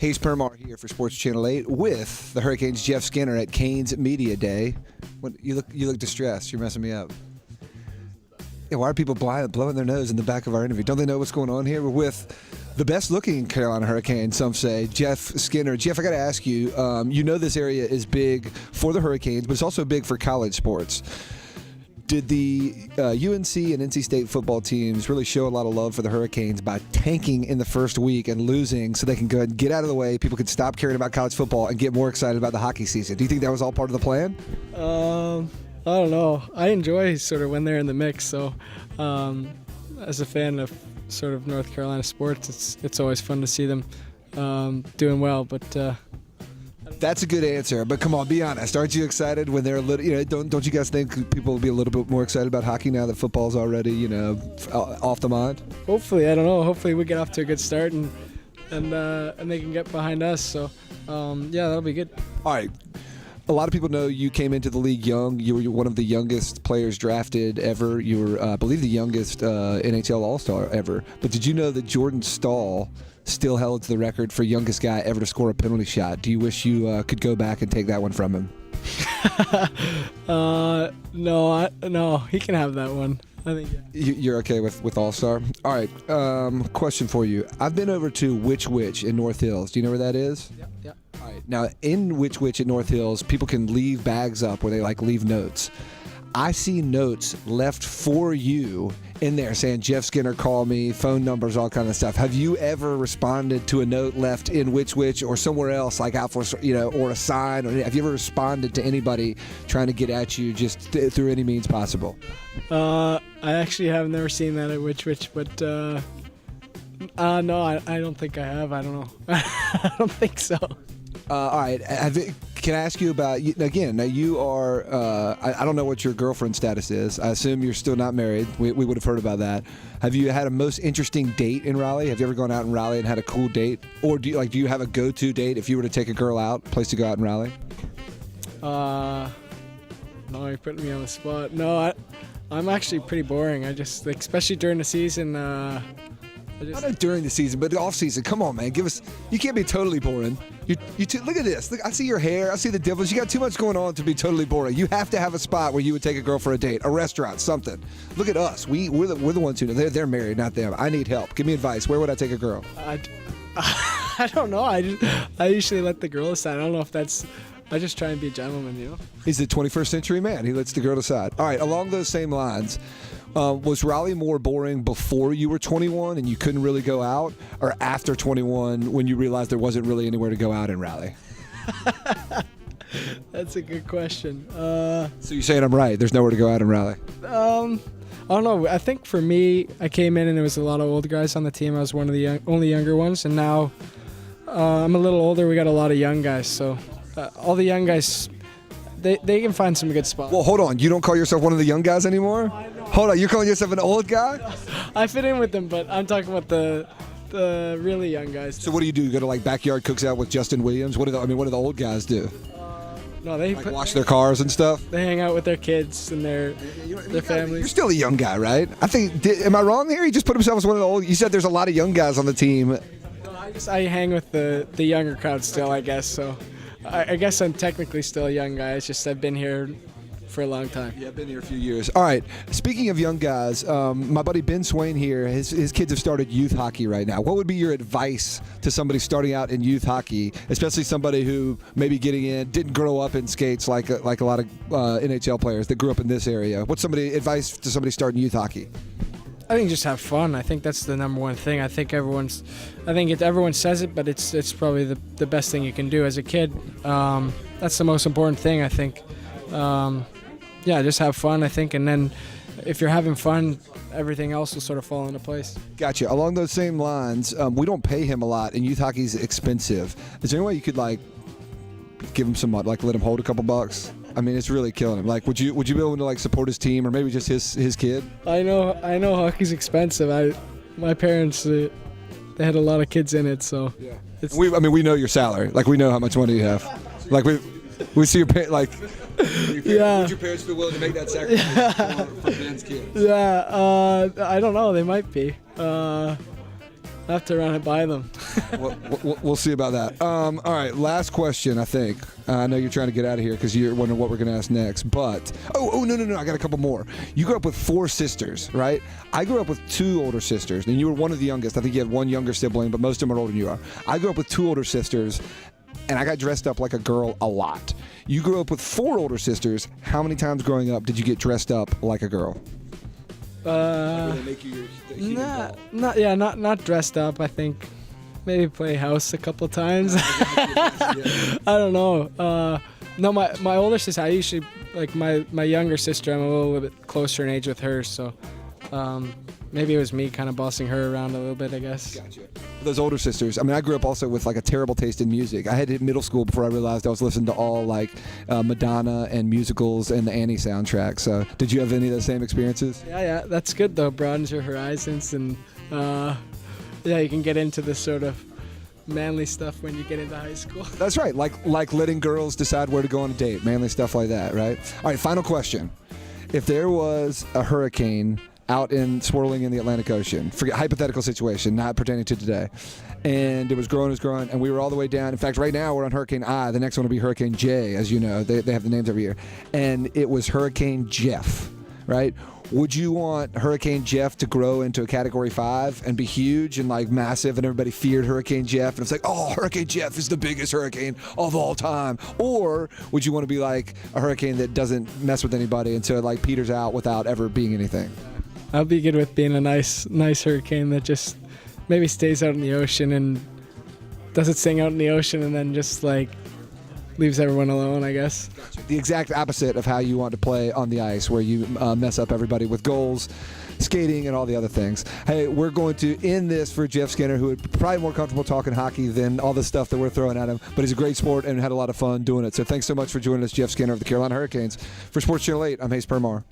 Hayes Permar here for Sports Channel 8 with the Hurricanes' Jeff Skinner at Canes Media Day. You look distressed. You're messing me up. Yeah, why are people blowing their nose in the back of our interview? Don't they know what's going on here? We're with the best-looking Carolina Hurricane, some say, Jeff Skinner. Jeff, I got to ask you, you know this area is big for the Hurricanes, but it's also big for college sports. Did the UNC and NC State football teams really show a lot of love for the Hurricanes by tanking in the first week and losing so they can go ahead and get out of the way, people can stop caring about college football and get more excited about the hockey season? Do you think that was all part of the plan? I don't know. I enjoy sort of when they're in the mix. So as a fan of sort of North Carolina sports, it's always fun to see them doing well. But that's a good answer, but come on, be honest. Aren't you excited when they're a little? Don't you guys think people will be a little bit more excited about hockey now that football's already, off the mind? Hopefully, I don't know. Hopefully, we get off to a good start and they can get behind us. So, yeah, that'll be good. All right. A lot of people know you came into the league young. You were one of the youngest players drafted ever. You were, I believe, the youngest NHL All-Star ever. But did you know that Jordan Staal still held the record for youngest guy ever to score a penalty shot? Do you wish you could go back and take that one from him? No, he can have that one. I think you're okay with All-Star. All right, question for you. I've been over to Which in North Hills. Do you know where that is? Yep. All right. Now, in Which at North Hills, people can leave bags up where they leave notes. I see notes left for you in there saying Jeff Skinner, call me, phone numbers, all kind of stuff. Have you ever responded to a note left in Which or somewhere else, out for or a sign? Or have you ever responded to anybody trying to get at you just through any means possible? I actually have never seen that at Which, but no, I don't think I have. I don't know. I don't think so. All right. Can I ask you about, again, now you are, I don't know what your girlfriend status is. I assume you're still not married. We would have heard about that. Have you had a most interesting date in Raleigh? Have you ever gone out in Raleigh and had a cool date? Or do you have a go-to date if you were to take a girl out, place to go out in Raleigh? No, you're putting me on the spot. No, I'm actually pretty boring. I just, especially during the season, Not during the season, but the off season. Come on, man, give us. You can't be totally boring. Look at this. Look, I see your hair. I see the dimples. You got too much going on to be totally boring. You have to have a spot where you would take a girl for a date, a restaurant, something. Look at us. We're the ones who know. They're married, not them. I need help. Give me advice. Where would I take a girl? I don't know. I usually let the girl decide. I don't know if that's. I just try and be a gentleman, He's a 21st century man. He lets the girl decide. All right. Along those same lines. Was Raleigh more boring before you were 21 and you couldn't really go out, or after 21 when you realized there wasn't really anywhere to go out in Raleigh? That's a good question. So you're saying I'm right? There's nowhere to go out in Raleigh? I don't know. I think for me, I came in and there was a lot of old guys on the team. I was one of the only younger ones, and now I'm a little older. We got a lot of young guys, so all the young guys, they can find some good spots. Well, hold on. You don't call yourself one of the young guys anymore? Hold on, you're calling yourself an old guy? I fit in with them, but I'm talking about the really young guys. So what do? You go to backyard cooks out with Justin Williams? What do the old guys do? No, they wash their cars and stuff. They hang out with their kids and their families. You're still a young guy, right? I think. Am I wrong here? He just put himself as one of the old. You said there's a lot of young guys on the team. No, I hang with the younger crowd still, I guess. So I guess I'm technically still a young guy. It's just I've been here for a long time. Yeah, I've been here a few years. All right. Speaking of young guys, my buddy Ben Swain here, his kids have started youth hockey right now. What would be your advice to somebody starting out in youth hockey, especially somebody who maybe getting in, didn't grow up in skates like a lot of NHL players that grew up in this area? What's advice to somebody starting youth hockey? I think just have fun. I think that's the number one thing. I think everyone says it, but it's probably the best thing you can do as a kid. That's the most important thing, I think. Yeah, just have fun, I think, and then if you're having fun, everything else will sort of fall into place. Gotcha. Along those same lines, we don't pay him a lot, and youth hockey's expensive. Is there any way you could give him some let him hold a couple bucks? I mean, it's really killing him. Would you be able to support his team, or maybe just his kid? I know hockey's expensive. My parents they had a lot of kids in it, so yeah. We know your salary. We know how much money you have. We see your parents. Would your parents be willing to make that sacrifice for Ben's kids? Yeah, I don't know. They might be. I have to run it by them. We'll see about that. All right, last question, I think. I know you're trying to get out of here because you're wondering what we're going to ask next. But, no, I got a couple more. You grew up with 4 sisters, right? I grew up with 2 older sisters, and you were one of the youngest. I think you had 1 younger sibling, but most of them are older than you are. I grew up with 2 older sisters, and I got dressed up like a girl a lot. You grew up with 4 older sisters. How many times growing up did you get dressed up like a girl? Not dressed up. I think maybe play house a couple times. I don't know. No, my older sister. I usually like my younger sister. I'm a little bit closer in age with her, so maybe it was me kind of bossing her around a little bit, I guess. Gotcha. Those older sisters. I mean, I grew up also with like a terrible taste in music. I had to hit middle school before I realized I was listening to all like Madonna and musicals and the Annie soundtrack. So, did you have any of those same experiences? Yeah, that's good though. Broadens your horizons, and you can get into this sort of manly stuff when you get into high school. That's right. Like letting girls decide where to go on a date, manly stuff like that, right? All right, final question. If there was a hurricane out swirling in the Atlantic Ocean, forget hypothetical situation, not pertaining to today, and it was growing, and we were all the way down. In fact, right now we're on Hurricane I. The next one will be Hurricane J, as you know. They have the names every year. And it was Hurricane Jeff, right? Would you want Hurricane Jeff to grow into a Category 5 and be huge and like massive, and everybody feared Hurricane Jeff, and it's like, oh, Hurricane Jeff is the biggest hurricane of all time? Or would you want to be like a hurricane that doesn't mess with anybody, and so it like peters out without ever being anything? I'll be good with being a nice hurricane that just maybe stays out in the ocean and does its thing out in the ocean, and then just like leaves everyone alone, I guess. The exact opposite of how you want to play on the ice, where you mess up everybody with goals, skating, and all the other things. Hey, we're going to end this for Jeff Skinner, who is probably more comfortable talking hockey than all the stuff that we're throwing at him, but he's a great sport and had a lot of fun doing it. So thanks so much for joining us, Jeff Skinner of the Carolina Hurricanes. For Sports Channel 8, I'm Hayes Permar.